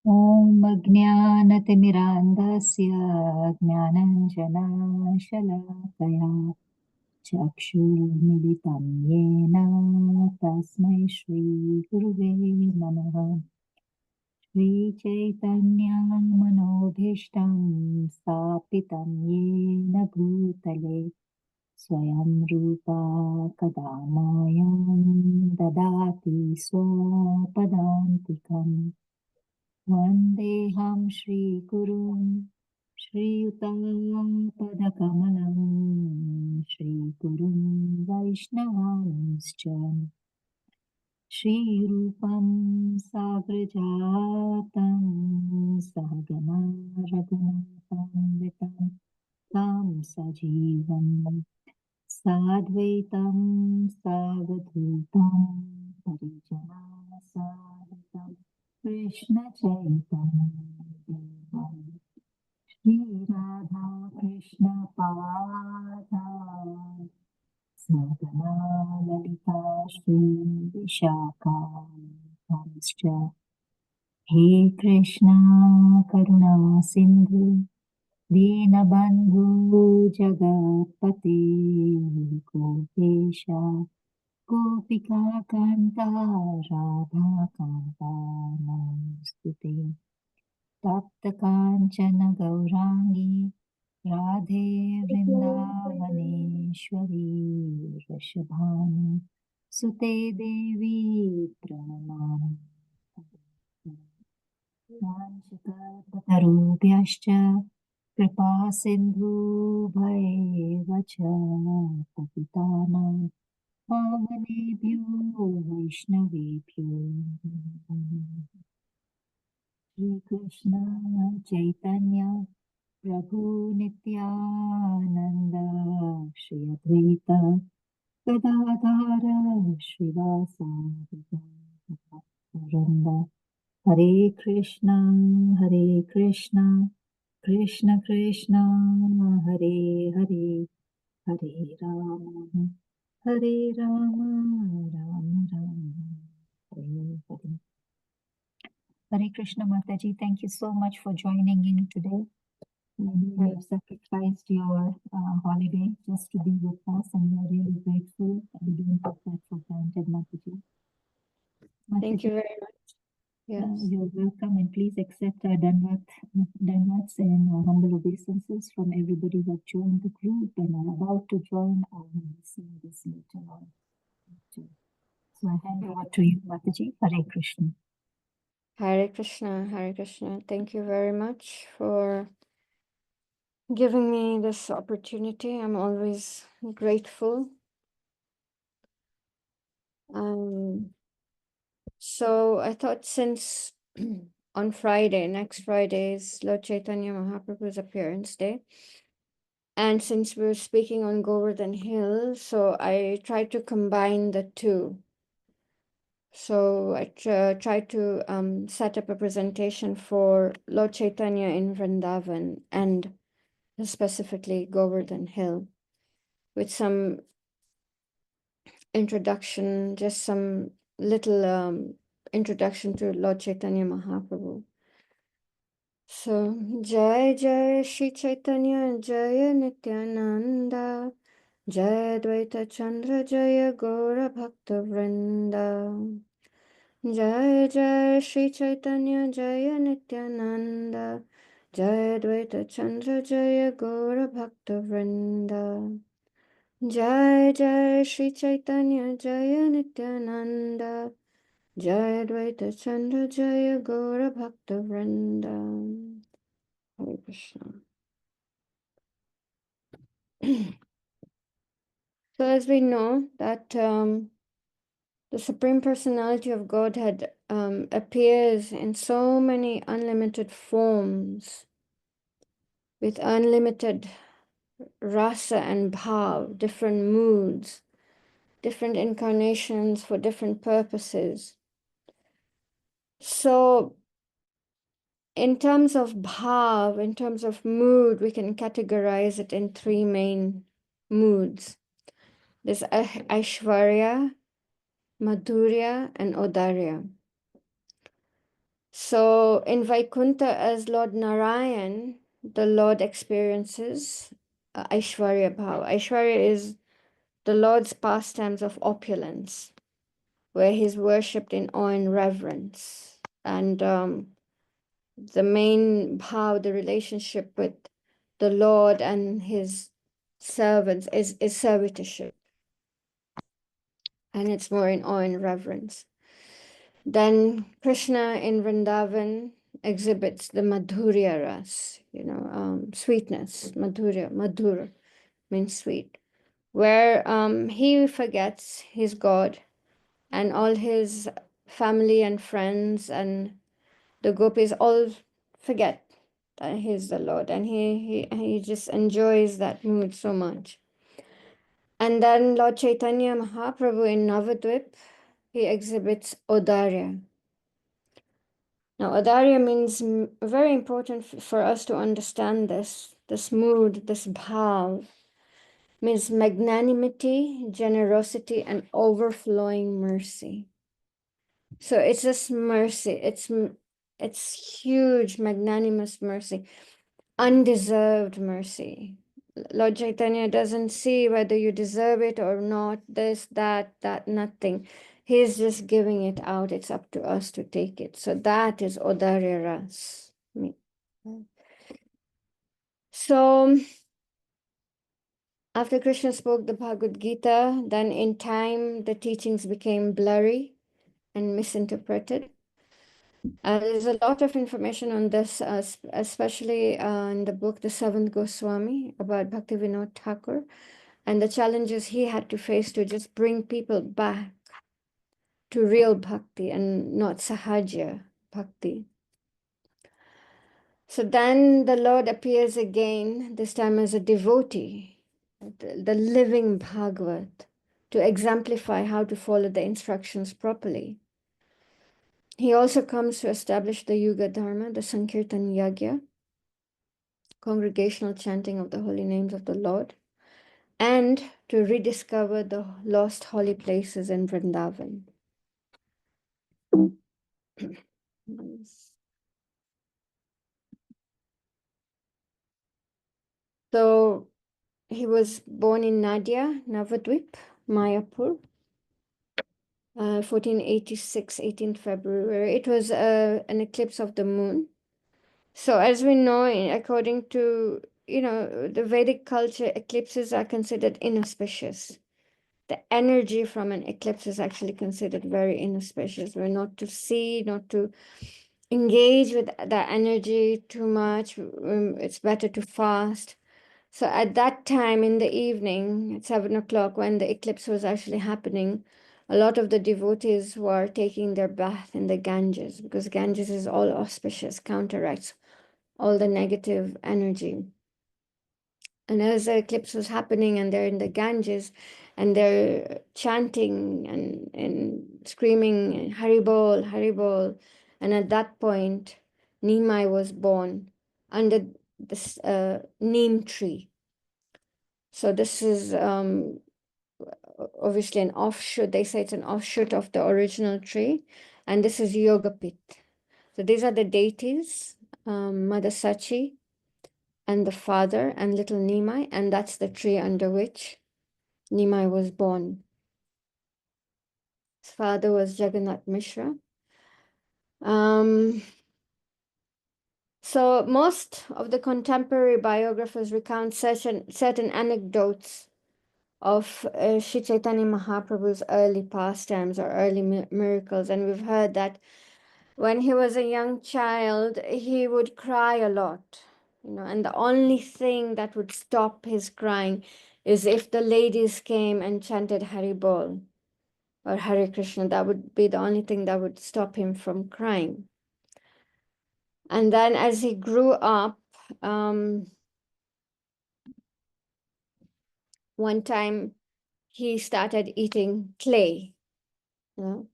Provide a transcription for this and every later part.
ॐ अज्ञानतिमिरान्धस्य ज्ञानञ्जनाशलाकया चक्षुर्मिलितं येन तस्मै श्रीगुरुवे नमः। श्रीचैतन्यमनोभीष्टं स्थापितं येन भूतले स्वयं रूपा कदा मायं ददाति स्वपदान्तिकम्। वन्देऽहं श्रीगुरुं श्रीयुतापदकमलं श्रीगुरुं वैष्णवांश्च श्रीरूपं साग्रजातं सहगना रघुनाथान्वितं तं सजीवं साद्वैतं सावधूतं परिजनासादितं कृष्णचैतन्यदेवं श्रीराधा कृष्णपादान् सहगना ललिता श्रीविशाखांश्च हे कृष्णा करुणा सिन्धु दीनबन्धु जगत्पते गोपेश गोपिकान्ता राधाकान्ता नमोऽस्तु ते। तप्तकाञ्चन गौराङ्गी राधे वृन्दावनेश्वरी वृषभानु सुते देवी प्रणमामि। वाञ्छकल्पतरुभ्यश्च कृपा सिन्धुभैव च पतितानां पावनेभ्यो वैष्णवेभ्यो श्रीकृष्ण चैतन्य प्रभु नित्यानन्द श्री अद्वैत गदाधर श्रीवासादि वृन्द। हरे Krishna Krishna Krishna Hare Hare Hare Ram Ram Ram Hare Hare. Hare Krishna Mataji, thank you so much for joining in today. You have sacrificed your holiday just to be with us, and we are really grateful. We don't take that for granted, Mataji. Thank you very much. Yes. You're welcome, and please accept our danvats and humble obeisances from everybody who have joined the group and are about to join or will be seeing this later on. So I hand over to you, Mataji. Hare Krishna. Hare Krishna, Hare Krishna. Thank you very much for giving me this opportunity. I'm always grateful. So I thought since on Friday, next Friday is Lord Chaitanya Mahaprabhu's appearance day, and since we're speaking on Govardhan Hill, so I tried to combine the two. So I tried to set up a presentation for Lord Chaitanya in Vrindavan and specifically Govardhan Hill with some introduction, just some little introduction to Lord Chaitanya Mahaprabhu. So, Jai Jai Shri Chaitanya, Jaya Nityananda, Jaya Dvaita Chandra, Jaya Gaura Bhakta Vrinda. Jai Jai Shri Chaitanya, Jaya Nityananda, Jaya Dvaita Chandra, Jaya Gaura Bhakta Vrinda. Jai Jai Shri Chaitanya, Jaya Nityananda, Jaya Dvaita Chandra, Jaya Gaura Bhakta Vrinda. Hare Krishna. So as we know that the Supreme Personality of Godhead appears in so many unlimited forms with unlimited rasa and bhav, different moods, different incarnations for different purposes. So in terms of bhav, in terms of mood, we can categorize it in three main moods. There's Ashwariya, Madhurya, and Odarya. So in Vaikuntha, as Lord Narayan, the Lord experiences Aishwarya Bhav. Aishwarya is the Lord's pastimes of opulence, where he's worshipped in awe and reverence. And the main bhav, the relationship with the Lord and his servants is servitorship. And it's more in awe and reverence. Then Krishna in Vrindavan exhibits the Madhurya ras, sweetness. Madhur means sweet, where he forgets his God and all his family and friends and the gopis all forget that he's the Lord, and he just enjoys that mood so much. And then Lord Chaitanya Mahaprabhu in Navadvip, he exhibits Odarya. Now, Adarya means very important for us to understand this mood, this bhav, means magnanimity, generosity, and overflowing mercy. So it's just mercy. It's huge, magnanimous mercy, undeserved mercy. Lord Chaitanya doesn't see whether you deserve it or not, this, that, nothing. He's just giving it out. It's up to us to take it. So that is Odarya Ras. So after Krishna spoke the Bhagavad Gita, then in time the teachings became blurry and misinterpreted. There's a lot of information on this, especially in the book The Seventh Goswami about Bhaktivinoda Thakur and the challenges he had to face to just bring people back to real bhakti and not sahaja bhakti. So then the Lord appears again, this time as a devotee, the living Bhagavat, to exemplify how to follow the instructions properly. He also comes to establish the Yuga Dharma, the Sankirtan Yagya, congregational chanting of the holy names of the Lord, and to rediscover the lost holy places in Vrindavan. So he was born in Nadia, Navadvip, Mayapur, 1486, 18th February. It was an eclipse of the moon. So as we know, according to, the Vedic culture, eclipses are considered inauspicious. The energy from an eclipse is actually considered very inauspicious. We're not to see, not to engage with that energy too much. It's better to fast. So at that time in the evening, at 7 o'clock, when the eclipse was actually happening, a lot of the devotees were taking their bath in the Ganges, because Ganges is all auspicious, counteracts all the negative energy. And as the eclipse was happening and they're in the Ganges and they're chanting and screaming, Haribol, Haribol. And at that point, Nimai was born under this neem tree. So this is obviously an offshoot. They say it's an offshoot of the original tree. And this is Yogapit. So these are the deities, Mother Sachi, and the father and little Nimai, and that's the tree under which Nimai was born. His father was Jagannath Mishra. So most of the contemporary biographers recount certain anecdotes of Sri Chaitanya Mahaprabhu's early pastimes or early miracles, and we've heard that when he was a young child, he would cry a lot, and the only thing that would stop his crying is if the ladies came and chanted Hari Bol or Hare Krishna. That would be the only thing that would stop him from crying. And then as he grew up, one time he started eating clay, and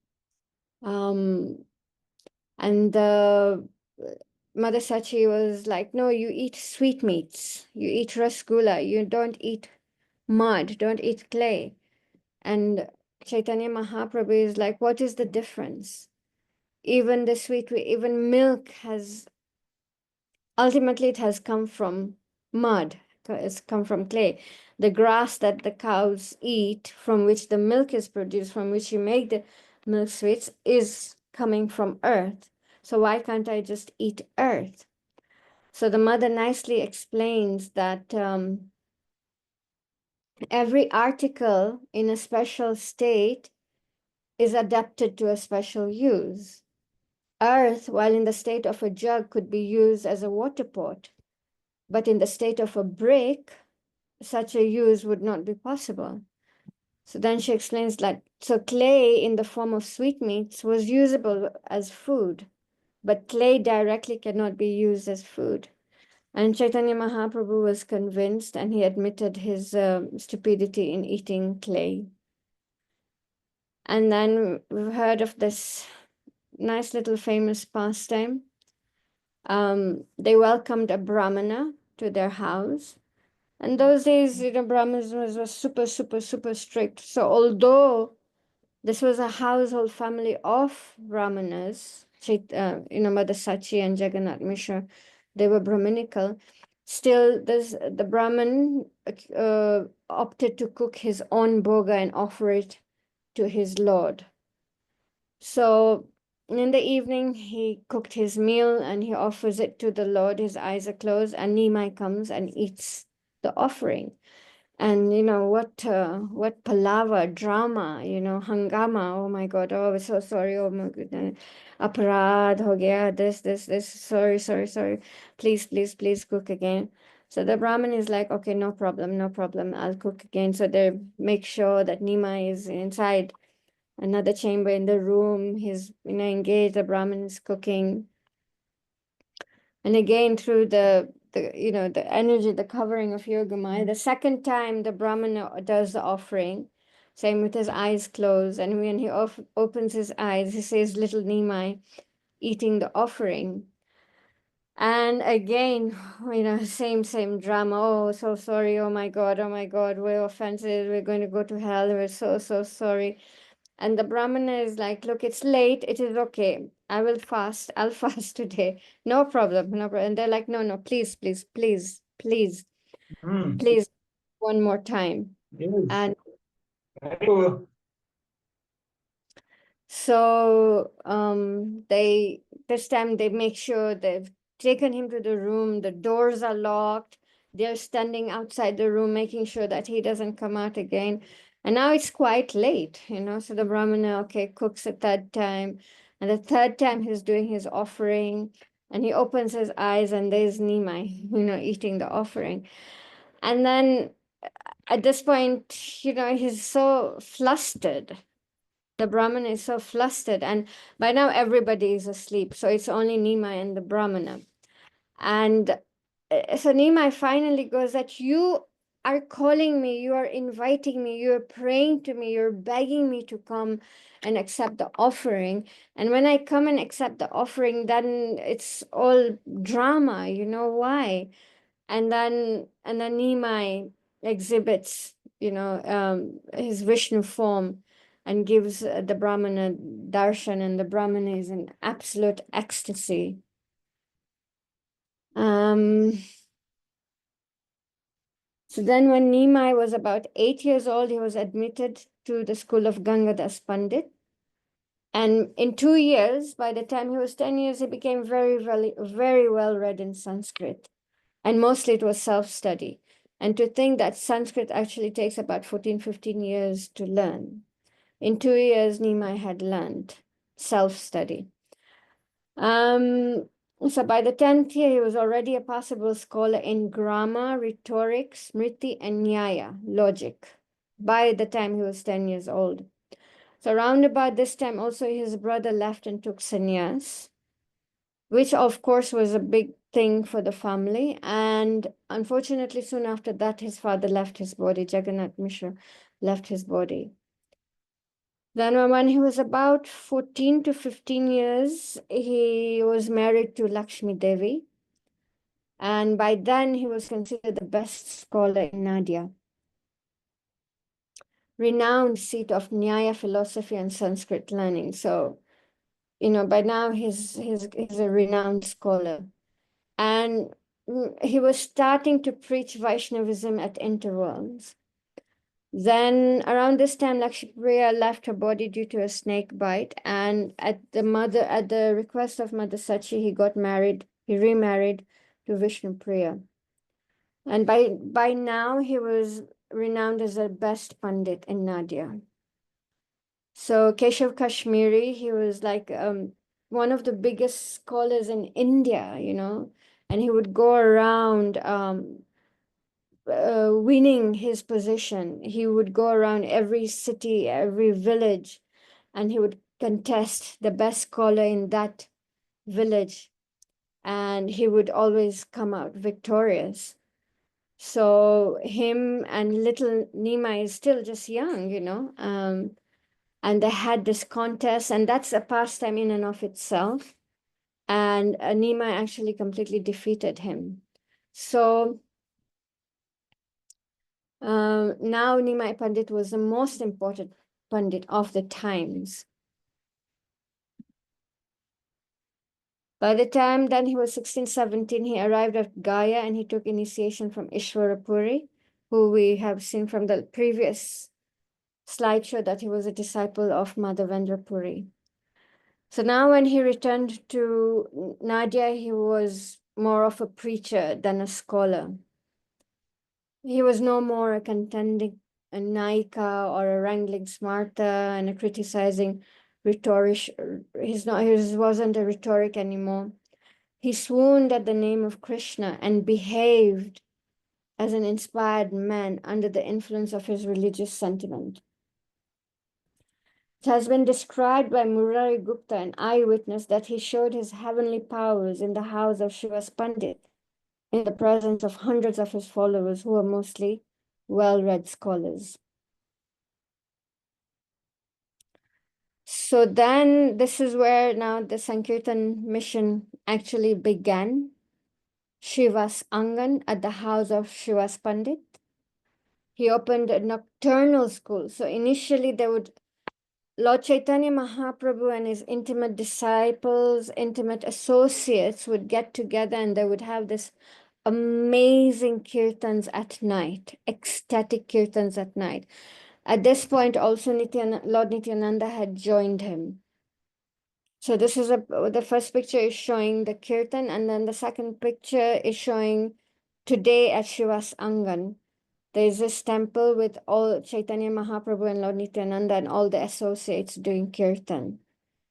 the Mother Sachi was like, no, you eat sweetmeats, you eat rasgulla, you don't eat mud, don't eat clay. And Chaitanya Mahaprabhu is like, what is the difference? even the sweet, even milk has, ultimately it has come from mud, it's come from clay. The grass that the cows eat, from which the milk is produced, from which you make the milk sweets, is coming from earth. So why can't I just eat earth? So the mother nicely explains that every article in a special state is adapted to a special use. Earth, while in the state of a jug, could be used as a water pot, but in the state of a brick, such a use would not be possible. So then she explains that, so clay in the form of sweetmeats was usable as food, but clay directly cannot be used as food. And Chaitanya Mahaprabhu was convinced, and he admitted his stupidity in eating clay. And then we've heard of this nice little famous pastime. They welcomed a Brahmana to their house. And those days, Brahmanas was super, super, super strict. So although this was a household family of Brahmanas, Mother Sachi and Jagannath Mishra, they were Brahminical. Still, the Brahman opted to cook his own bhoga and offer it to his lord. So in the evening, he cooked his meal and he offers it to the Lord. His eyes are closed, and Nimai comes and eats the offering. And what palava, drama, hangama. Oh my God! Oh, I'm so sorry. Oh my goodness, aparad ho gaya. This. Sorry, sorry, sorry. Please, please, please cook again. So the Brahmin is like, okay, no problem, no problem. I'll cook again. So they make sure that Nimai is inside another chamber in the room. He's engaged. The Brahmin is cooking, and again through the energy, the covering of Yogamaya. The second time the Brahmana does the offering, same with his eyes closed, and when he opens his eyes, he sees little Nimai eating the offering. And again, same drama. Oh, so sorry. Oh my God. Oh my God. We're offensive. We're going to go to hell. We're so, so sorry. And the Brahmana is like, look, it's late. It is okay. I will fast. I'll fast today. No problem. No problem. And they're like, no, no, please, please, please, please, please, one more time. Yes. And Hello. so this time they make sure they've taken him to the room. The doors are locked. They're standing outside the room, making sure that he doesn't come out again. And now it's quite late, so the Brahmana, okay, cooks a third time. And the third time he's doing his offering, and he opens his eyes and there's Nimai, eating the offering. And then at this point, he's so flustered. The Brahmana is so flustered, and by now everybody is asleep. So it's only Nimai and the Brahmana. And so Nimai finally goes that you are calling me, you are inviting me, you're praying to me, you're begging me to come and accept the offering. And when I come and accept the offering, then it's all drama, why? And then Nimai exhibits, his Vishnu form and gives the Brahmana darshan, and the Brahmana is in absolute ecstasy. So then when Nimai was about 8 years old, he was admitted to the school of Gangadas Pandit. And in 2 years, by the time he was 10 years, he became very, very, very well read in Sanskrit. And mostly it was self-study. And to think that Sanskrit actually takes about 14, 15 years to learn. In 2 years, Nimai had learned self-study. So by the 10th year, he was already a passable scholar in grammar, rhetoric, smriti, and nyaya, logic, by the time he was 10 years old. So around about this time, also his brother left and took sannyas, which of course was a big thing for the family. And unfortunately, soon after that, his father left his body. Jagannath Mishra left his body. Then when he was about 14 to 15 years, he was married to Lakshmi Devi. And by then, he was considered the best scholar in Nadia, renowned seat of Nyaya philosophy and Sanskrit learning. So by now he's a renowned scholar. And he was starting to preach Vaishnavism at intervals. Then around this time, Lakshmipriya left her body due to a snake bite, and at the request of Mother Sachi, he remarried to Vishnupriya. And by now he was renowned as the best Pandit in Nadia. So Keshav Kashmiri, he was like one of the biggest scholars in India, and he would go around winning his position. He would go around every city, every village, and he would contest the best scholar in that village, and he would always come out victorious. So him and little Nima is still just young, and they had this contest, and that's a pastime in and of itself. And Nima actually completely defeated him. So now Nimai Pandit was the most important Pandit of the times. By the time then he was 16, 17, he arrived at Gaya and he took initiation from Ishwarapuri, who we have seen from the previous slideshow that he was a disciple of Madhavendra Puri. So now when he returned to Nadia, he was more of a preacher than a scholar. He was no more a contending a Naika or a wrangling Smarta and a criticizing rhetoric. He wasn't a rhetoric anymore. He swooned at the name of Krishna and behaved as an inspired man under the influence of his religious sentiment. It has been described by Murari Gupta, an eyewitness, that he showed his heavenly powers in the house of Shiva's Pandit, in the presence of hundreds of his followers who were mostly well-read scholars. So then this is where now the Sankirtan mission actually began. Shiva's Angan at the house of Shiva's Pandit. He opened a nocturnal school. So initially Lord Chaitanya Mahaprabhu and his intimate disciples, intimate associates would get together and they would have this amazing kirtans at night, ecstatic kirtans at night. At this point, also Lord Nityananda had joined him. So this is the first picture is showing the kirtan, and then the second picture is showing today at Shiva's Angan. There is this temple with all Chaitanya Mahaprabhu and Lord Nityananda and all the associates doing kirtan.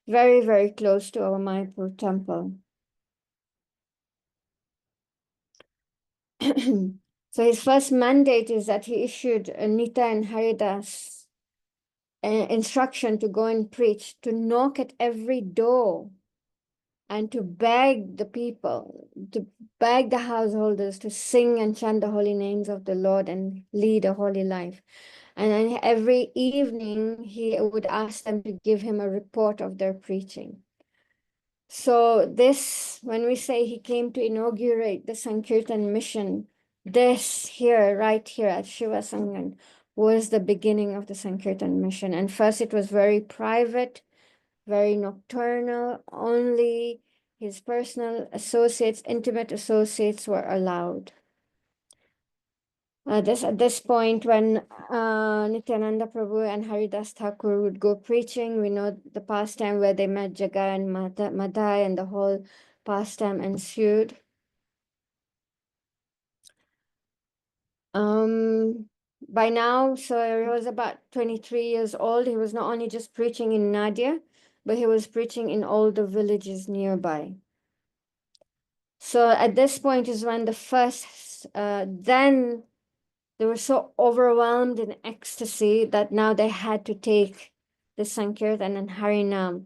Very, very close to our Mayapur temple. So his first mandate is that he issued Nita and Haridas instruction to go and preach, to knock at every door and to beg the people, to beg the householders to sing and chant the holy names of the Lord and lead a holy life. And then every evening he would ask them to give him a report of their preaching. So this, when we say he came to inaugurate the Sankirtan mission, this here, right here at Shiva Sangan, was the beginning of the Sankirtan mission. And first it was very private, very nocturnal. Only his personal associates, intimate associates were allowed. At this point, when Nityananda Prabhu and Haridas Thakur would go preaching, we know the pastime where they met Jagai and Madai, and the whole pastime ensued. By now, so he was about 23 years old. He was not only just preaching in Nadia, but he was preaching in all the villages nearby. So at this point is when the first, then they were so overwhelmed in ecstasy that now they had to take the Sankirtan and Harinam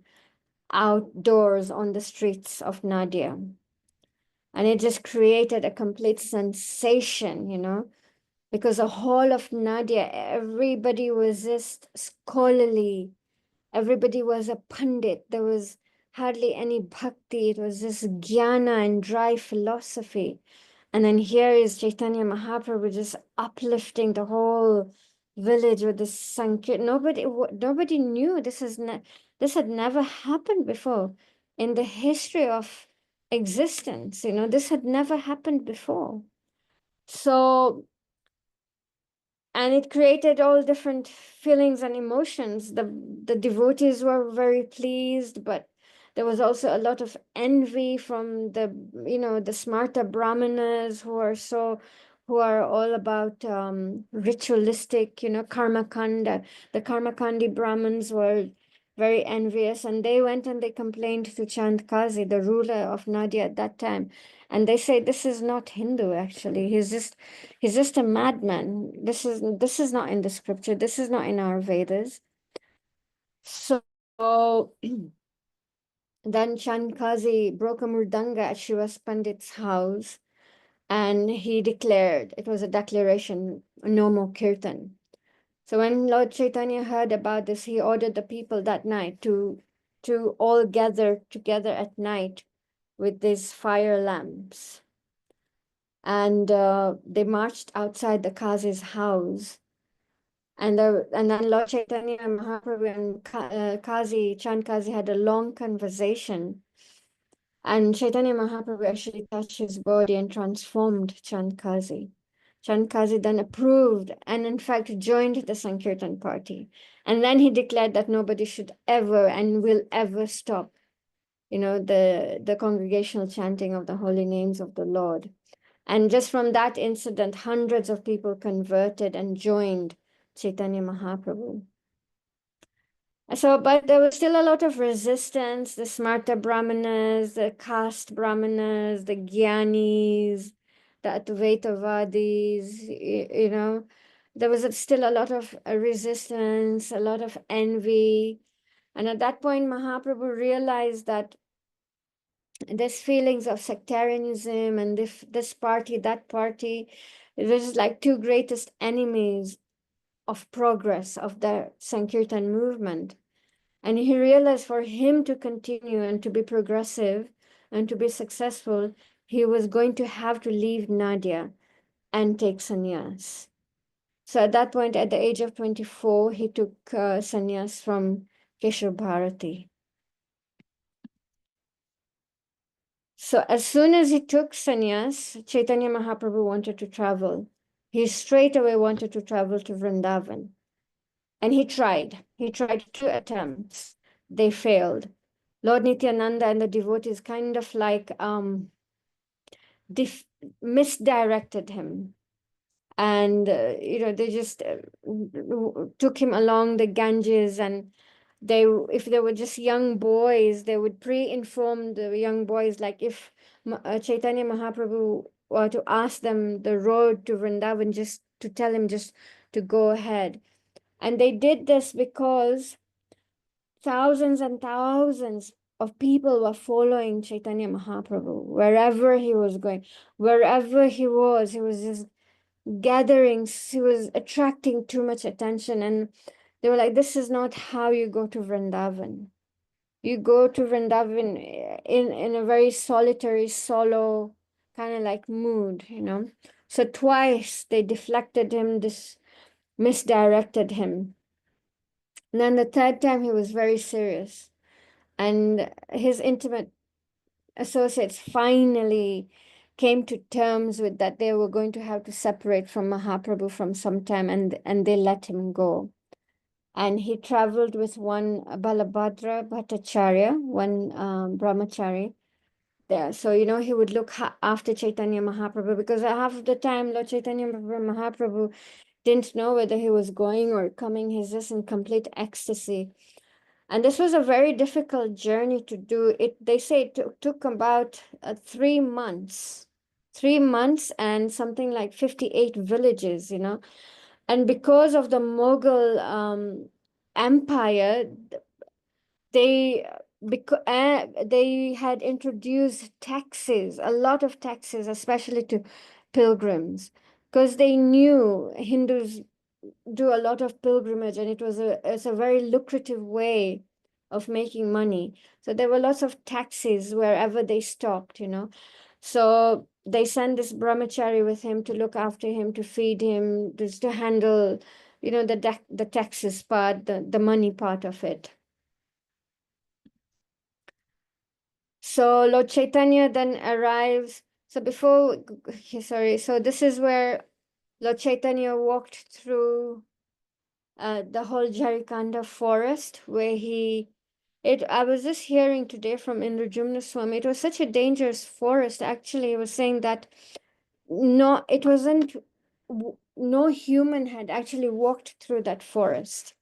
outdoors on the streets of Nadia. And it just created a complete sensation, because the whole of Nadia, everybody was just scholarly. Everybody was a pandit. There was hardly any bhakti. It was just jnana and dry philosophy. And then here is Chaitanya Mahaprabhu just uplifting the whole village with this Sankirtan. Nobody knew this is not, This had never happened before in the history of existence. This had never happened before. So, and it created all different feelings and emotions. The devotees were very pleased, but there was also a lot of envy from the smarta brahmanas who are all about ritualistic, karma kanda. The karma kandi brahmins were very envious, and they went and they complained to Chand Kazi, the ruler of Nadia at that time. And they say, this is not Hindu, actually. He's just a madman. This is not in the scripture. This is not in our Vedas. So then Chankazi broke a murdanga at Shiva's Pandit's house, and he declared, it was a declaration, no more kirtan. So when Lord Chaitanya heard about this, he ordered the people that night to all gather together at night with these fire lamps. And they marched outside the Kazi's house. And then Lord Chaitanya Mahaprabhu and Kazi, Chand Kazi had a long conversation. And Chaitanya Mahaprabhu actually touched his body and transformed Chand Kazi. Chand Kazi then approved and in fact joined the Sankirtan party. And then he declared that nobody should ever and will ever stop, the congregational chanting of the holy names of the Lord. And just from that incident, hundreds of people converted and joined Chaitanya Mahaprabhu. So, but there was still a lot of resistance. The Smarta Brahmanas, the caste Brahmanas, the Gyanis, the Advaitavadis, there was still a lot of resistance, a lot of envy. And at that point, Mahaprabhu realized that there's feelings of sectarianism and this party, that party. It was like two greatest enemies of progress of the Sankirtan movement. And he realized for him to continue and to be progressive and to be successful, he was going to have to leave Nadia and take sannyas. So at that point, at the age of 24, he took sannyas from Keshav Bharati. So as soon as he took sannyas, Chaitanya Mahaprabhu wanted to travel. He straight away wanted to travel to Vrindavan. And he tried. He tried 2 attempts. They failed. Lord Nityananda and the devotees kind of like misdirected him. And, they just took him along the Ganges, and if they were just young boys, they would pre-inform the young boys, like if Chaitanya Mahaprabhu were to ask them the road to Vrindavan, just to tell him just to go ahead. And they did this because thousands and thousands of people were following Chaitanya Mahaprabhu wherever he was going, wherever he was just gatherings, he was attracting too much attention. And they were like, this is not how you go to Vrindavan. You go to Vrindavan in a very solitary, solo kind of like mood, So twice they deflected him, misdirected him. And then the third time he was very serious. And his intimate associates finally came to terms with that they were going to have to separate from Mahaprabhu from some time, and they let him go. And he traveled with one Balabhadra Bhattacharya, one brahmachari there. So, he would look after Chaitanya Mahaprabhu, because half of the time Lord Chaitanya Mahaprabhu didn't know whether he was going or coming. He's just in complete ecstasy. And this was a very difficult journey to do. They say it took about 3 months. 3 months and something like 58 villages, And because of the Mughal empire, they had introduced taxes, a lot of taxes, especially to pilgrims, because they knew Hindus do a lot of pilgrimage, and it's a very lucrative way of making money. So there were lots of taxis wherever they stopped, So they sent this brahmachari with him to look after him, to feed him, just to handle, the taxes part, the money part of it. So Lord Chaitanya then arrives. So so this is where Lord Chaitanya walked through the whole Jarikanda forest where I was just hearing today from Indrajumna Swami, it was such a dangerous forest. Actually, he was saying that it wasn't, no human had actually walked through that forest.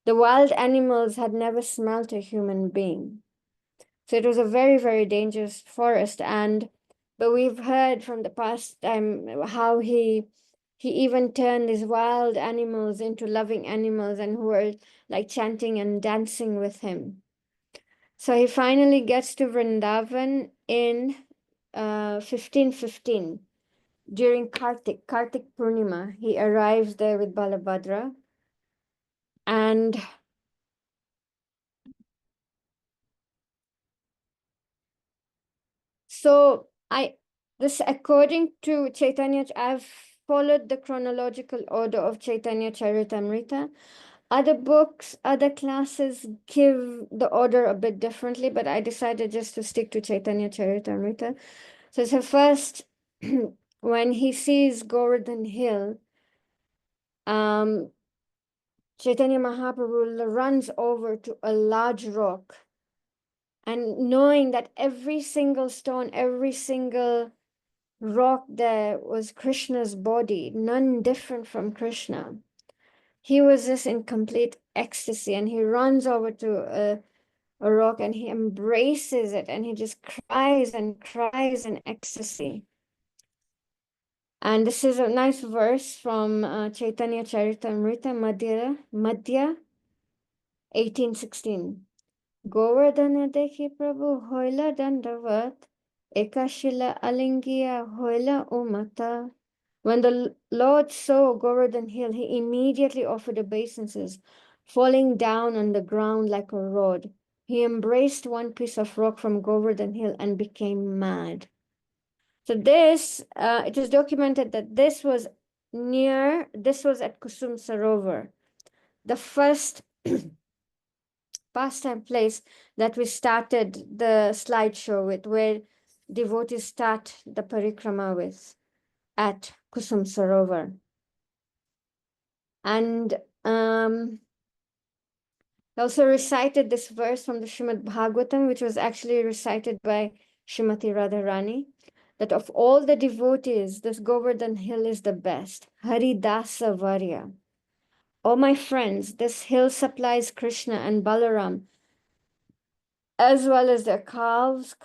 The wild animals had never smelt a human being. So it was a very, very dangerous forest. But we've heard from the past time how he even turned these wild animals into loving animals and who were like chanting and dancing with him. So he finally gets to Vrindavan in 1515 during Kartik Purnima. He arrives there with Balabhadra. And so according to Chaitanya, I've followed the chronological order of Chaitanya Charitamrita. Other books, other classes give the order a bit differently, but I decided just to stick to Chaitanya Charitamrita. So first, when he sees Govardhan Hill, Chaitanya Mahaprabhu runs over to a large rock, and knowing that every single stone, every single rock there was Krishna's body, none different from Krishna. He was just in complete ecstasy, and he runs over to a rock and he embraces it and he just cries and cries in ecstasy. And this is a nice verse from Chaitanya Charitamrita, Madhya 1816. Govardhana dekhi Prabhu hoila dandavat, ekashila alingiya hoila umata. When the Lord saw Govardhan Hill, he immediately offered obeisances, falling down on the ground like a rod. He embraced one piece of rock from Govardhan Hill and became mad. So it is documented that this was at Kusum Sarovar, the first pastime place that we started the slideshow with, where devotees start the parikrama with at Kusum Sarovar. And I also recited this verse from the Srimad Bhagavatam, which was actually recited by Srimati Radharani, that of all the devotees, this Govardhan Hill is the best. Haridasa Varya. Oh, my friends, this hill supplies Krishna and Balaram, as well as their cows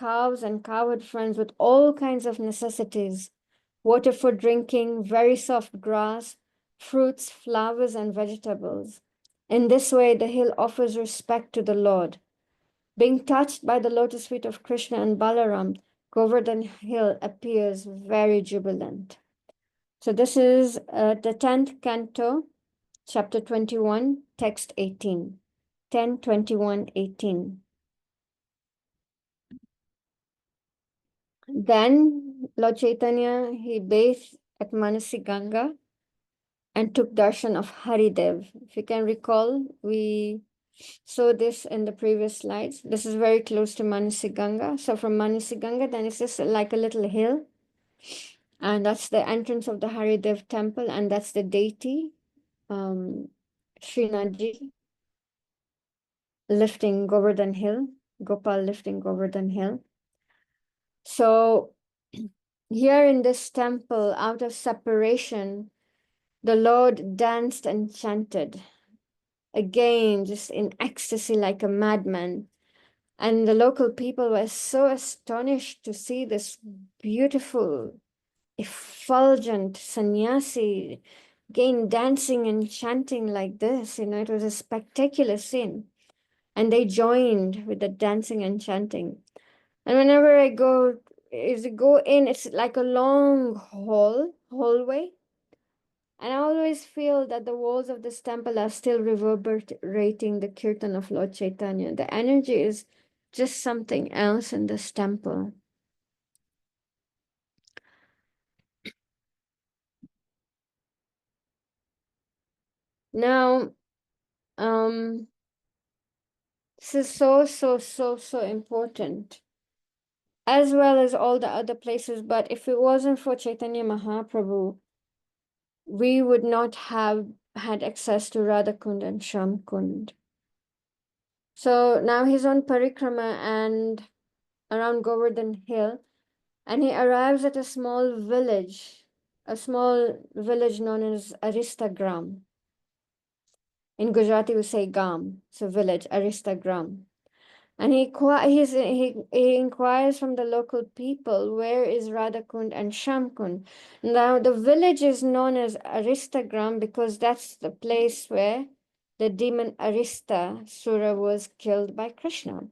and cowherd friends with all kinds of necessities, water for drinking, very soft grass, fruits, flowers, and vegetables. In this way, the hill offers respect to the Lord. Being touched by the lotus feet of Krishna and Balaram, Govardhan Hill appears very jubilant. So this is the 10th canto, chapter 21, text 18. 10, 21, 18. Then Lord Chaitanya, he bathed at Manasi Ganga and took darshan of Haridev. If you can recall, we saw this in the previous slides. This is very close to Manasi Ganga. So from Manasi Ganga, then it's just like a little hill. And that's the entrance of the Haridev temple, and that's the deity, Srinathji, lifting Govardhan Hill, Gopal lifting Govardhan Hill. So here in this temple, out of separation, the Lord danced and chanted, again, just in ecstasy like a madman. And the local people were so astonished to see this beautiful, effulgent sannyasi again dancing and chanting like this. It was a spectacular scene. And they joined with the dancing and chanting. And whenever I go in, it's like a long hallway. And I always feel that the walls of this temple are still reverberating the kirtan of Lord Chaitanya. The energy is just something else in this temple. Now, this is so important. as well as all the other places. But if it wasn't for Chaitanya Mahaprabhu, we would not have had access to Radhakund and Shamkund. So now he's on parikrama and around Govardhan Hill, and he arrives at a small village known as Aristagram. In Gujarati, we say Gam, so village, Aristagram. And he inquires from the local people, where is Radhakund and Shamkund? Now, the village is known as Aristagram because that's the place where the demon Arista Sura was killed by Krishna.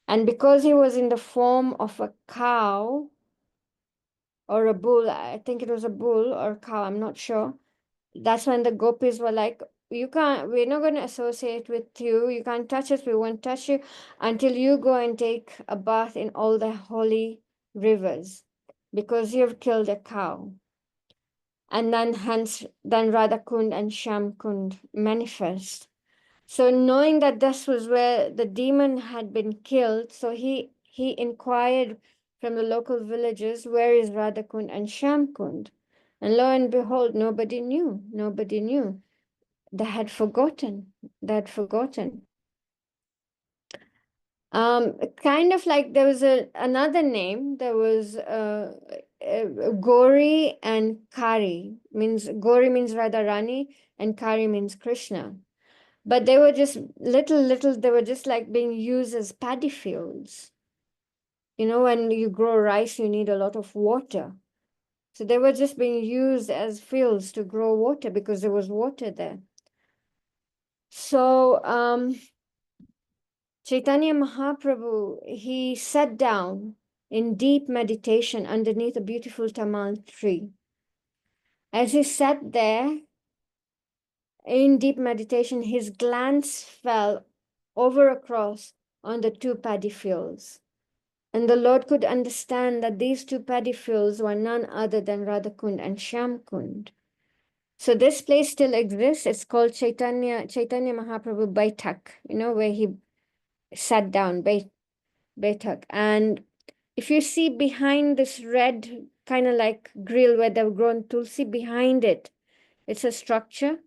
And because he was in the form of a cow or a bull, I think it was a bull or cow, I'm not sure. That's when the gopis were like, we're not going to associate with you. You can't touch us. We won't touch you until you go and take a bath in all the holy rivers because you've killed a cow. And then Radhakund and Shamkund manifest. So knowing that this was where the demon had been killed, so he inquired from the local villagers, where is Radhakund and Shamkund? And lo and behold, nobody knew. Nobody knew. They had forgotten. They had forgotten. Kind of like there was another name. There was Gauri and Kari. Gauri means Radharani and Kari means Krishna. But they were just little, they were just like being used as paddy fields. You know, when you grow rice, you need a lot of water. So they were just being used as fields to grow water because there was water there. So Chaitanya Mahaprabhu, he sat down in deep meditation underneath a beautiful tamal tree. As he sat there in deep meditation, his glance fell over across on the two paddy fields. And the Lord could understand that these two paddy fields were none other than Radhakund and Shamkund. So this place still exists. It's called Chaitanya Mahaprabhu Baitak, you know, where he sat down, Baitak. And if you see behind this red kind of like grill where they've grown tulsi, behind it, it's a structure.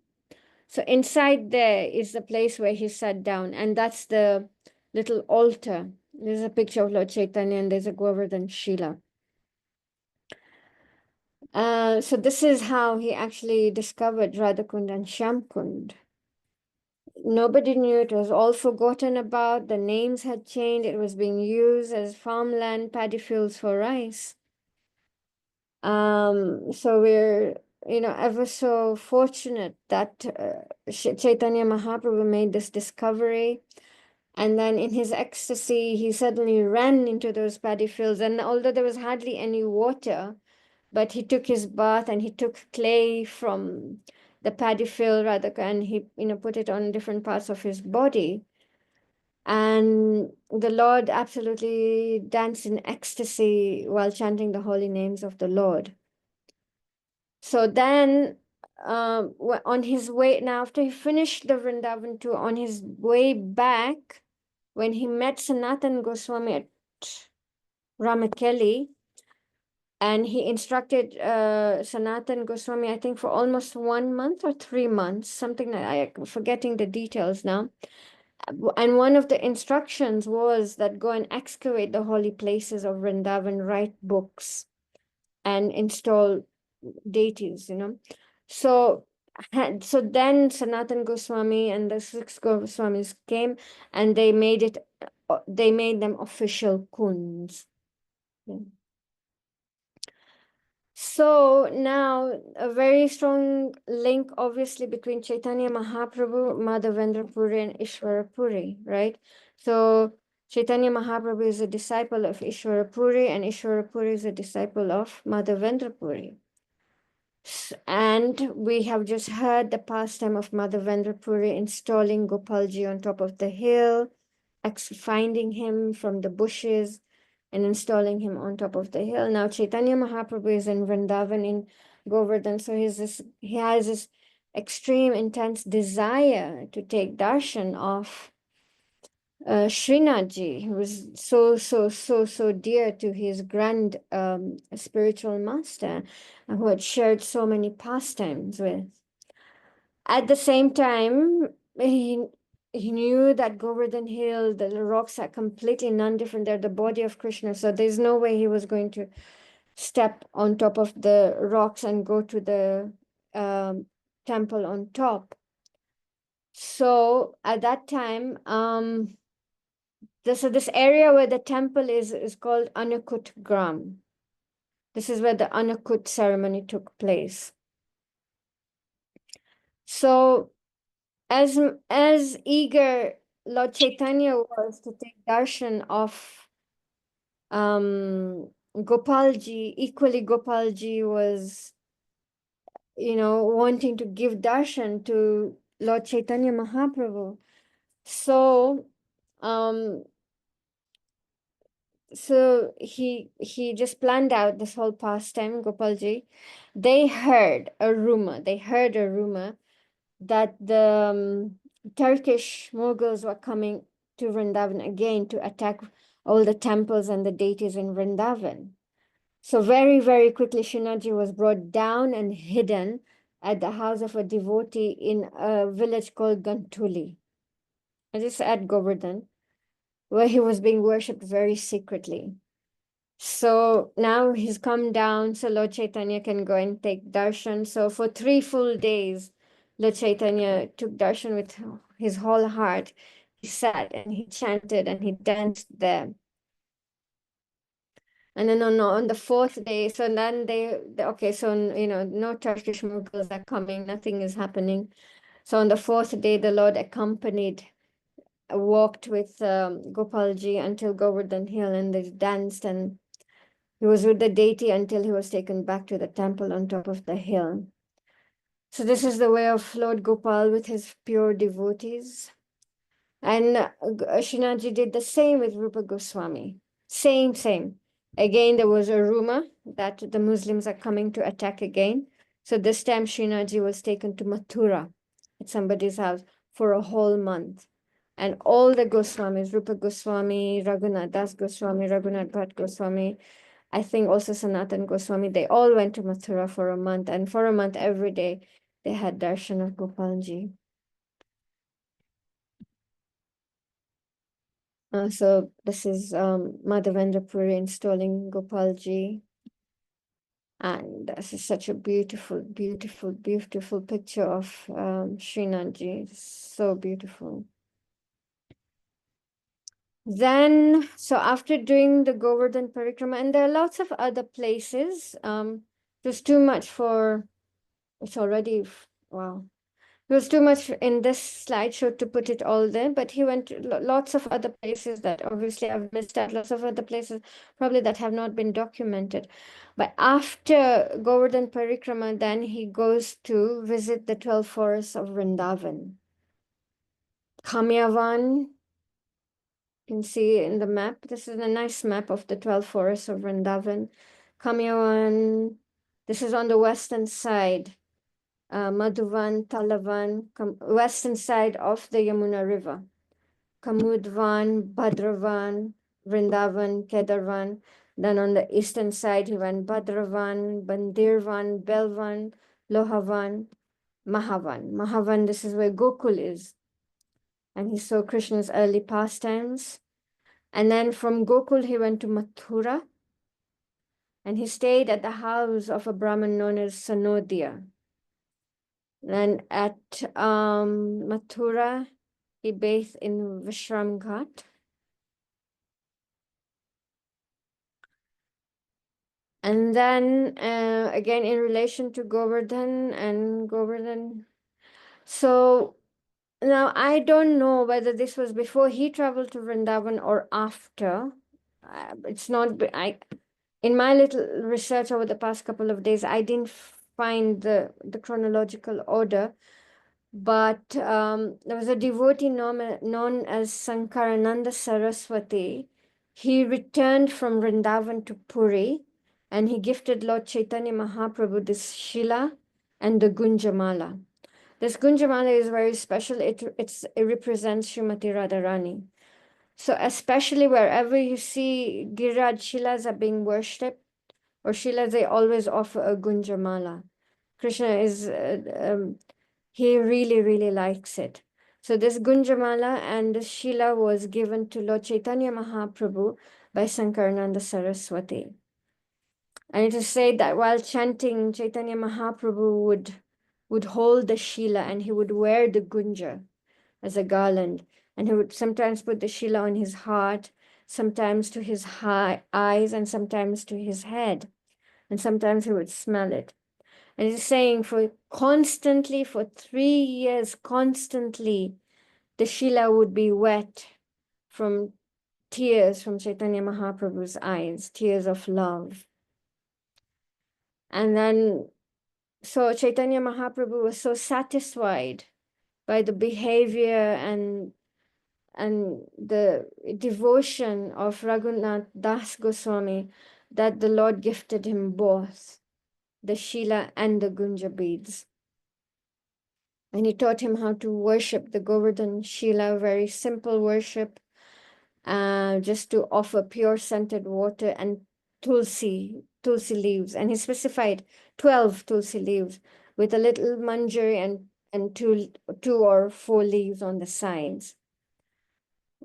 So inside there is the place where he sat down, and that's the little altar. There's a picture of Lord Chaitanya and there's a Govardhan Shila. So this is how he actually discovered Radhakund and Shamkund. Nobody knew. It was all forgotten about. The names had changed. It was being used as farmland, paddy fields for rice. So we're, ever so fortunate that Chaitanya Mahaprabhu made this discovery. And then in his ecstasy, he suddenly ran into those paddy fields. And although there was hardly any water, but he took his bath and he took clay from the paddy field and he, put it on different parts of his body. And the Lord absolutely danced in ecstasy while chanting the holy names of the Lord. So then, on his way, now after he finished the Vrindavan tour, on his way back, when he met Sanatan Goswami at Ramakeli, and he instructed Sanatan Goswami, I think, for almost 1 month or 3 months, something like I'm forgetting the details now. And one of the instructions was that go and excavate the holy places of Vrindavan, write books, and install deities, So then Sanatan Goswami and the 6 Goswamis came and they made them official kunds. Yeah. So now a very strong link obviously between Chaitanya Mahaprabhu, Madhavendra Puri and Ishwara Puri, right? So Chaitanya Mahaprabhu is a disciple of Ishwara Puri and Ishwara Puri is a disciple of Madhavendra Puri. And we have just heard the pastime of Madhavendra Puri installing Gopalji on top of the hill, finding him from the bushes and installing him on top of the hill. Now Chaitanya Mahaprabhu is in Vrindavan in Govardhan, so he has this extreme intense desire to take darshan of Srinathji, who was so dear to his grand spiritual master, who had shared so many pastimes with. At the same time, he knew that Govardhan Hill, the rocks are completely non-different. They're the body of Krishna. So there's no way he was going to step on top of the rocks and go to the temple on top. So at that time, this area where the temple is called Anakut Gram. This is where the Anakut ceremony took place. So as eager Lord Chaitanya was to take darshan of Gopalji, equally Gopalji was, wanting to give darshan to Lord Chaitanya Mahaprabhu. So so he just planned out this whole pastime, Gopalji. They heard a rumor that the Turkish Mughals were coming to Vrindavan again to attack all the temples and the deities in Vrindavan. So very, very quickly, Shinaji was brought down and hidden at the house of a devotee in a village called Gantuli. And this is at Govardhan, where he was being worshipped very secretly. So now he's come down, so Lord Chaitanya can go and take darshan. So for 3 full days, Lord Chaitanya took darshan with his whole heart. He sat and he chanted and he danced there. And then on the 4th day, so then okay, so no Turkish Mughals are coming, nothing is happening. So on the 4th day, the Lord walked with Gopalji until Govardhan Hill, and they danced, and he was with the deity until he was taken back to the temple on top of the hill. So this is the way of Lord Gopal with his pure devotees. And Shinaji did the same with Rupa Goswami. Same. Again, there was a rumor that the Muslims are coming to attack again. So this time Shinaji was taken to Mathura at somebody's house for a whole month. And all the Goswamis, Rupa Goswami, Raghunath Das Goswami, Raghunath Bhatt Goswami, I think also Sanatan Goswami, they all went to Mathura for a month. And for a month, every day, they had darshan of Gopalji. So this is Madhavendra Puri installing Gopalji. And this is such a beautiful picture of Srinathji. So beautiful. Then, so after doing the Govardhan Parikrama, and there are lots of other places, it was too much it's already, wow. It was too much in this slideshow to put it all there, but he went to lots of other places that obviously I've missed out, lots of other places probably that have not been documented. But after Govardhan Parikrama, then he goes to visit the 12 forests of Vrindavan. Kamyavan, you can see in the map, this is a nice map of the 12 forests of Vrindavan. Kamyavan, this is on the western side. Madhuvan, Talavan, western side of the Yamuna River. Kamudvan, Bhadravan, Vrindavan, Kedarvan. Then on the eastern side, he went Bhadravan, Bandirvan, Belvan, Lohavan, Mahavan. Mahavan, this is where Gokul is. And he saw Krishna's early pastimes. And then from Gokul, he went to Mathura. And he stayed at the house of a Brahmin known as Sanodia. Then at Mathura, he bathed in Vishram Ghat. And then again, in relation to Govardhan. So now I don't know whether this was before he traveled to Vrindavan or after. It's not, in my little research over the past couple of days, I didn't find the chronological order. But there was a devotee known as Sankarananda Saraswati. He returned from Vrindavan to Puri, and he gifted Lord Chaitanya Mahaprabhu this Shila and the Gunjamala. This Gunjamala is very special. It represents Srimati Radharani. So especially wherever you see Giriraj Shilas are being worshipped, or Shilas, they always offer a Gunjamala. Krishna is, he really, really likes it. So this Gunjamala and this Shila was given to Lord Chaitanya Mahaprabhu by Sankarananda Saraswati. And it is said that while chanting, Chaitanya Mahaprabhu would hold the Shila and he would wear the Gunja as a garland. And he would sometimes put the Shila on his heart, sometimes to his eyes, and sometimes to his head. And sometimes he would smell it. And it's saying for 3 years, constantly, the Shila would be wet from tears from Chaitanya Mahaprabhu's eyes, tears of love. And then, so Chaitanya Mahaprabhu was so satisfied by the behavior and the devotion of Raghunath Das Goswami that the Lord gifted him both the Shila and the Gunja beads. And he taught him how to worship the Govardhan Shila, very simple worship, just to offer pure scented water and tulsi leaves. And he specified 12 tulsi leaves with a little manjari and two or four leaves on the sides.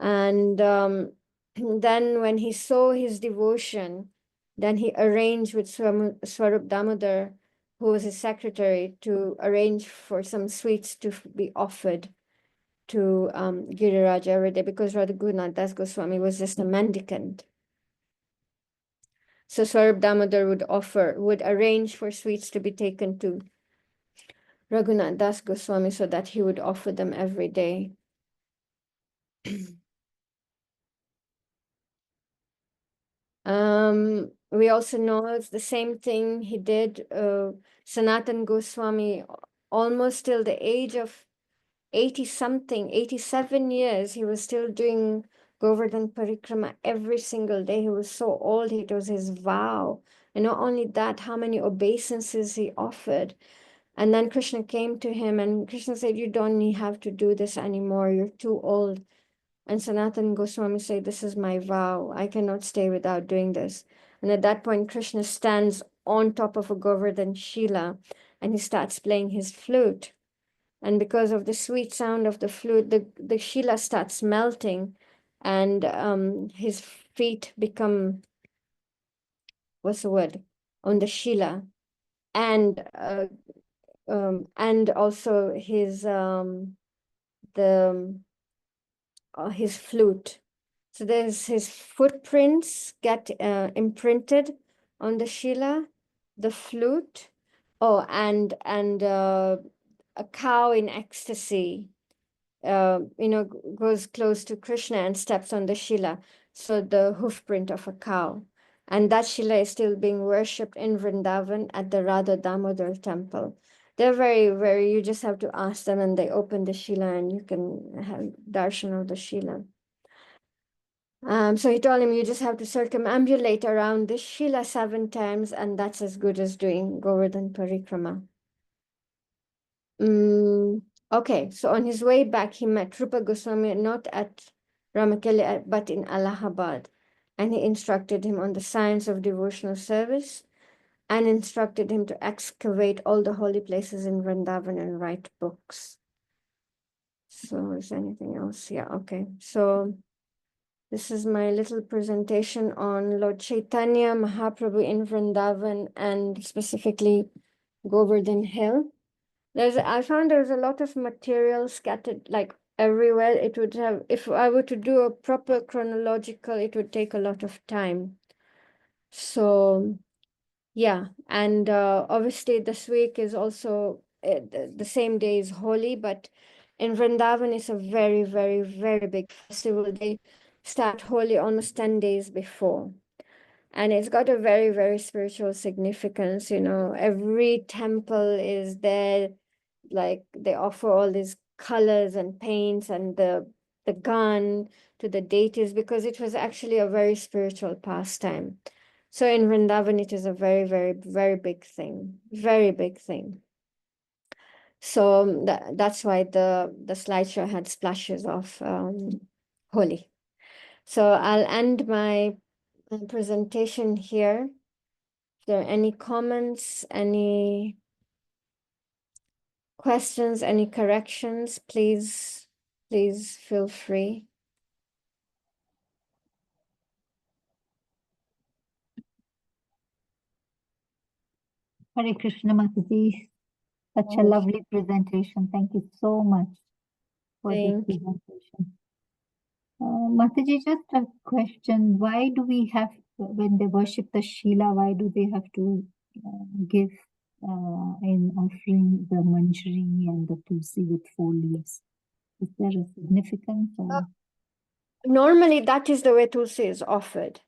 And then when he saw his devotion, then he arranged with Swarup Damodar, who was his secretary, to arrange for some sweets to be offered to Giriraj every day, because Radhagunath Das Goswami was just a mendicant. So Swarup Damodar would arrange for sweets to be taken to Raghunath Das Goswami so that he would offer them every day. We also know it's the same thing he did. Sanatan Goswami, almost till the age of 87 years, he was still doing Govardhan Parikrama every single day. He was so old, it was his vow. And not only that, how many obeisances he offered. And then Krishna came to him and Krishna said, you don't have to do this anymore. You're too old. And Sanatan Goswami said, this is my vow. I cannot stay without doing this. And at that point, Krishna stands on top of a Govardhan Shila and he starts playing his flute. And because of the sweet sound of the flute, the Shila starts melting and his feet become, what's the word, on the Shila. And also his his flute. So there's his footprints get imprinted on the Shila, the flute. Oh, and a cow in ecstasy, goes close to Krishna and steps on the Shila. So the hoof print of a cow. And that Shila is still being worshipped in Vrindavan at the Radha Damodar temple. They're very, very, you just have to ask them and they open the Shila and you can have darshan of the Shila. So he told him, you just have to circumambulate around this Shila 7 times, and that's as good as doing Govardhan Parikrama. Okay, so on his way back, he met Rupa Goswami not at Ramakeli, but in Allahabad, and he instructed him on the science of devotional service and instructed him to excavate all the holy places in Vrindavan and write books. So is there anything else? Yeah, okay. So this is my little presentation on Lord Chaitanya Mahaprabhu in Vrindavan and specifically Govardhan Hill. I found there's a lot of material scattered like everywhere. It would have, if I were to do a proper chronological, it would take a lot of time. So yeah, and obviously this week is also the same day is Holi, but in Vrindavan it's a very, very, very big festival. They start Holi almost 10 days before. And it's got a very, very spiritual significance. Every temple is there, like they offer all these colors and paints and the gun to the deities because it was actually a very spiritual pastime. So in Vrindavan, it is a very, very, very big thing, very big thing. So that's why the slideshow had splashes of Holi. So I'll end my presentation here. If there are any comments, any questions, any corrections, please feel free. Hare Krishna Mataji, such a Thank you. lovely presentation. Thank you so much for this Thank you. presentation. Mataji, just a question. Why do we have, when they worship the Shila, why do they have to give in offering the manjari and the tulsi with 4 leaves? Is there a significance? Or? Normally, that is the way Tulsi is offered.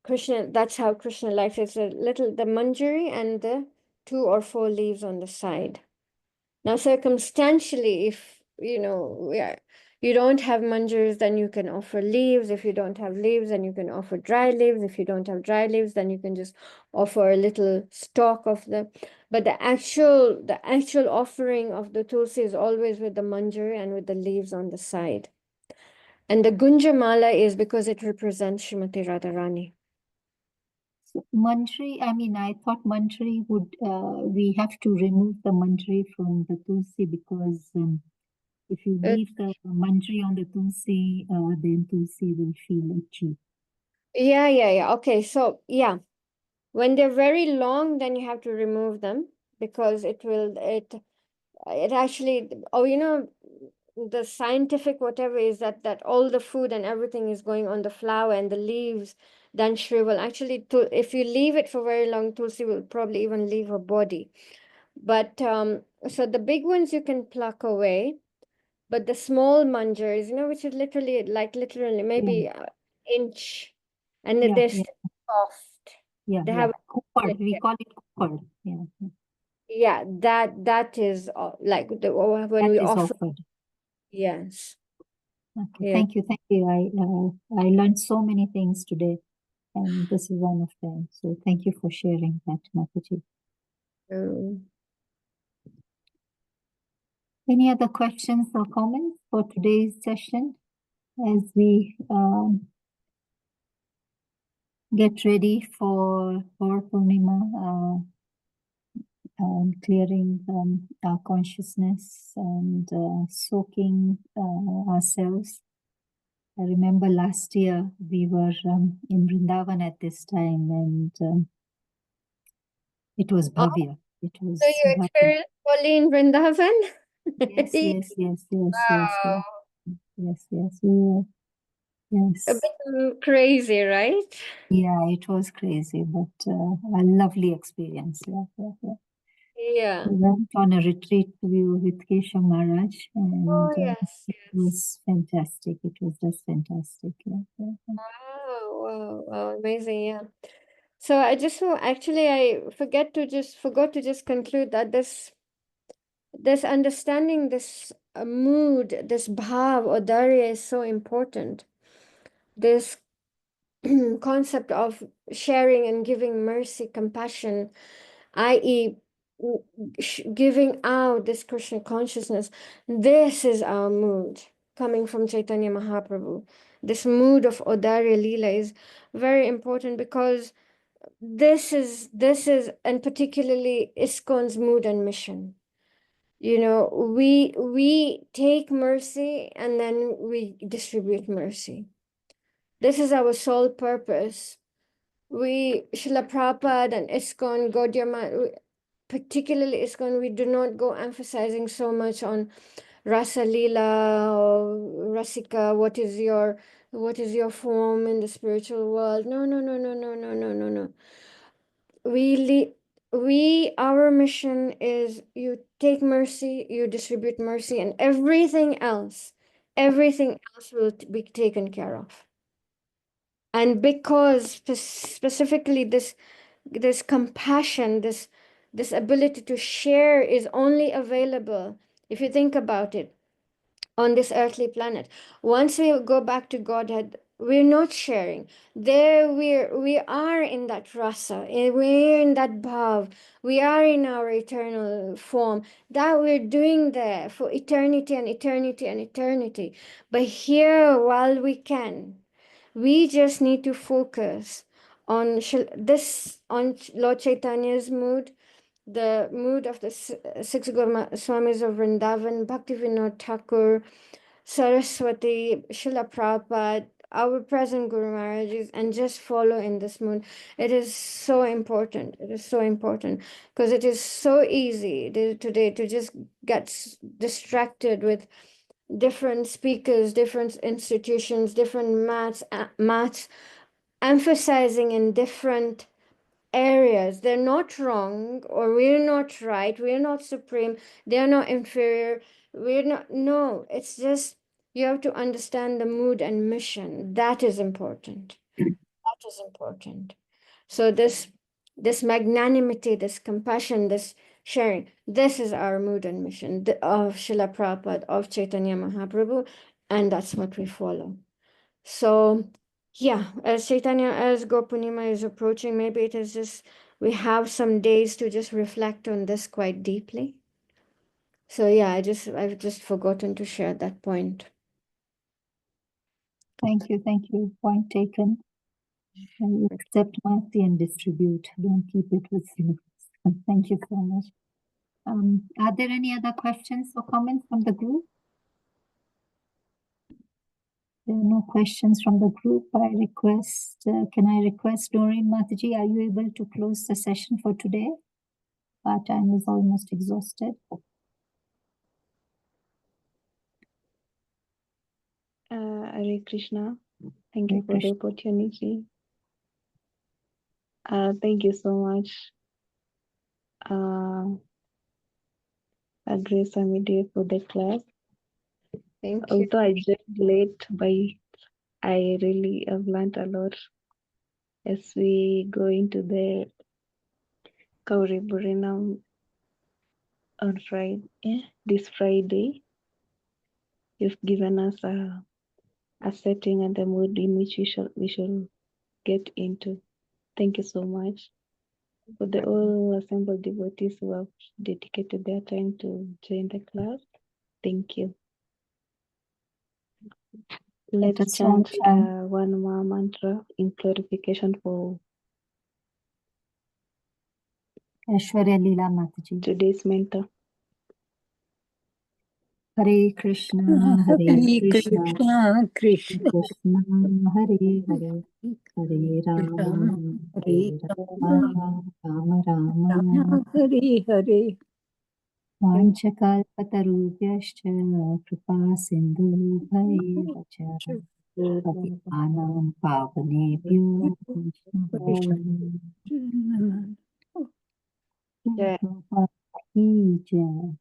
Krishna, that's how Krishna likes it. It's a little, the manjari and the 2 or 4 leaves on the side. Now, circumstantially, if you don't have manjaris, then you can offer leaves. If you don't have leaves, then you can offer dry leaves. If you don't have dry leaves, then you can just offer a little stalk of them. But the actual offering of the tulsi is always with the manjari and with the leaves on the side. And the Gunjamala is because it represents Srimati Radharani. So manjari, I mean, I thought manjari would, we have to remove the manjari from the tulsi because if you leave the manjari on the tulsi, then tulsi will feel itchy. Yeah. Okay, so yeah, when they're very long, then you have to remove them because it actually, the scientific whatever is that all the food and everything is going on the flower and the leaves then shrivel. Actually, if you leave it for very long, Tulsi will probably even leave her body. But so the big ones you can pluck away, but the small manjars, which is literally maybe an inch, and Yeah, they're yeah, still soft. yeah, They yeah. have Kuppad, we call it kuppad. Yeah, yeah. yeah, that is like when That we is offer. offered. Yes. Okay, Yeah. thank you, thank you. I learned so many things today, and this is one of them. So thank you for sharing that, Mataji. Um, Any other questions or comments for today's session as we get ready for Purnima, clearing our consciousness and soaking ourselves. I remember last year we were in Vrindavan at this time, and it was oh, bhavya. It so was you bhavya. experienced Holi in Vrindavan? Yes, yes, yes, yes, yes, Wow. yes, yes, yes. We were, A yes. bit crazy, right? Yeah, it was crazy, but a lovely experience. Yeah, yeah, yeah. Yeah. We went on a retreat with Keshav Maharaj, Oh, and yes, it yes. was fantastic. It was just fantastic. Yeah, yeah, yeah. Wow, amazing, yeah. So I just actually I forgot to just conclude that this understanding, this mood, this bhav or darya is so important. This concept of sharing and giving mercy, compassion, i.e., giving out this Krishna consciousness. This is our mood coming from Chaitanya Mahaprabhu. This mood of Odarya Lila is very important because this is and particularly ISKCON's mood and mission. We take mercy and then we distribute mercy. This is our sole purpose. Srila Prabhupada and ISKCON, Gaudiya particularly ISKCON, we do not go emphasizing so much on Rasa Lila or Rasika, what is your form in the spiritual world. No, no, no, no, no, no, no, no, no. Our mission is you take mercy, you distribute mercy, and everything else will be taken care of. And because specifically this compassion, this ability to share is only available, if you think about it, on this earthly planet. Once we go back to Godhead, we're not sharing. There we are in that rasa, we're in that bhav, we are in our eternal form that we're doing there for eternity and eternity and eternity. But here, while we can, We just need to focus on on Lord Chaitanya's mood, the mood of the six Swamis of Vrindavan, Bhaktivinoda Thakur, Saraswati, Srila Prabhupada, our present Guru Maharajas, and just follow in this mood. It is so important. It is so important because it is so easy today to just get distracted with different speakers, different institutions, different maths, emphasizing in different areas. They're not wrong, or we're not right, we're not supreme, they're not inferior, we're not, no, it's just you have to understand the mood and mission. That is important. That is important. So this magnanimity, this compassion, this sharing, this is our mood and mission of Srila Prabhupada, of Chaitanya Mahaprabhu, and that's what we follow. So yeah, as Chaitanya, as Gopurnima is approaching, maybe it is just we have some days to just reflect on this quite deeply. So yeah, I've just forgotten to share that point. Thank you. Point taken. You accept mercy and distribute. Don't keep it with you. Thank you so much. Are there any other questions or comments from the group? There are no questions from the group. Can I request Doreen Mataji, are you able to close the session for today? Our time is almost exhausted. Hare Krishna. Thank you Hare for the Krishna. opportunity. Thank you so much, Grace Amide, for the class. Thank you. Although I joined late, but I really have learned a lot as we go into the Kauri Burinam on Friday. This Friday, you've given us a setting and a mood in which we shall get into. Thank you so much for the all assembled devotees who have dedicated their time to join the class. Thank you. Let's us all chant chant. one more mantra in clarification for Ashwariya Lila Mataji. today's mentor. Hare Krishna, Hare Krishna, Krishna, Krishna, Krishna Hare Hare, Hare Rama, Hare Rama, Rama Rama, Hare Hare. Vanchakalpatarubhyascha kripa sindhubhaiva cha patitanam pavanebhyo Vaishnavesha. Yeah. Prabhupada ki jai.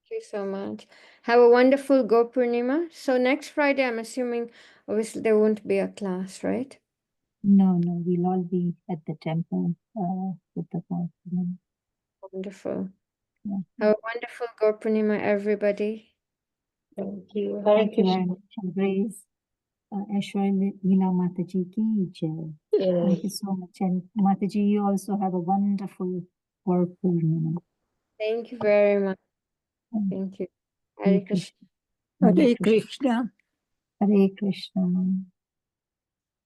Thank you so much. Have a wonderful Gopurnima. So next Friday, I'm assuming obviously there won't be a class, right? No, we'll all be at the temple with the Gopurnima. Wonderful. Yeah. Have a wonderful Gopurnima, everybody. Thank you. Thank you very much, Grace. Ashwariya Lila Mataji ki jai. Thank you so much. And Mataji, you also have a wonderful Gopurnima. Thank you very much. Thank Thank you. Hare Hare Krishna. Hare Krishna. Hare Krishna.